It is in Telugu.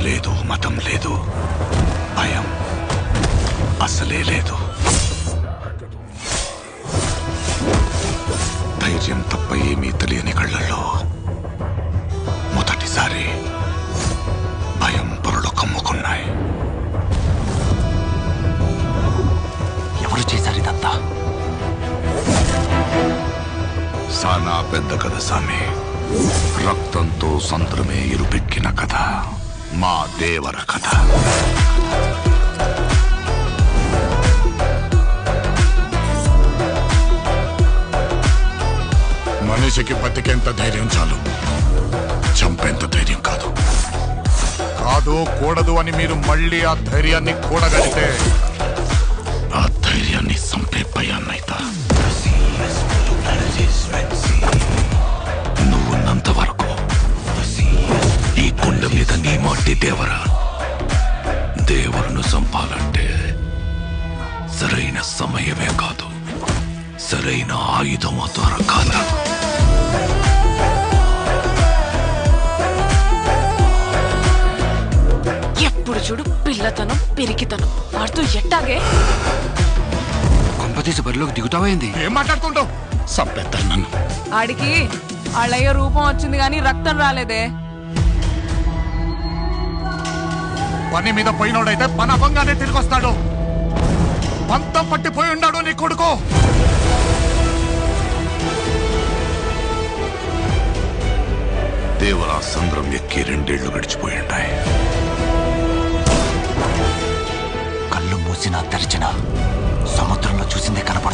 లేదు, మతం లేదు, భయం అసలే లేదు. ధైర్యం తప్ప ఏమీ తెలియని కళ్ళల్లో మొదటిసారి భయం పొరలు కమ్ముకున్నాయి. ఎవరు చేశారు ఇదంతా? సానా పెద్ద కథ సామి. రక్తంతో సంద్రమే ఇరుపెక్కిన కథ మా దేవర కథ. మనిషికి బతికేంత ధైర్యం చాలు, చంపేంత ధైర్యం కాదు. కాదు కూడదు అని మీరు మళ్ళీ ఆ ధైర్యాన్ని కూడగలితే ఆ ధైర్యాన్ని చంపే భయాన్నైతా. నువ్వున్నంత వరకు ఈ కొండ మీద నీ మట్టి దేవరా. దేవులను చంపాలంటే సరైన సమయమే కాదు, సరైన ఆయుధం దొరకాలి. ఎప్పుడు చూడు పిల్లతనం పెరిగితనం వాడుతూ ఎట్టాగే. కొంపతీసి బరిలోకి దిగుతావైంది. ఏం మాట్లాడుతుంటావు? చంపేస్తారు నన్ను. ఆడికి వాళ్ళయ్య రూపం వచ్చింది గాని రక్తం రాలేదే. పని మీద పోయినోడైతే పని అవ్వంగానే తిరిగి వస్తాడు. పంతం పట్టిపోయి ఉన్నాడు నీ కొడుకు. దేవరా సంద్రం ఎక్కి 2 ఏళ్లు గడిచిపోయి ఉంటాయి. కళ్ళు మూసినా తెరిచినా సముద్రంలో చూసిందే కనపడ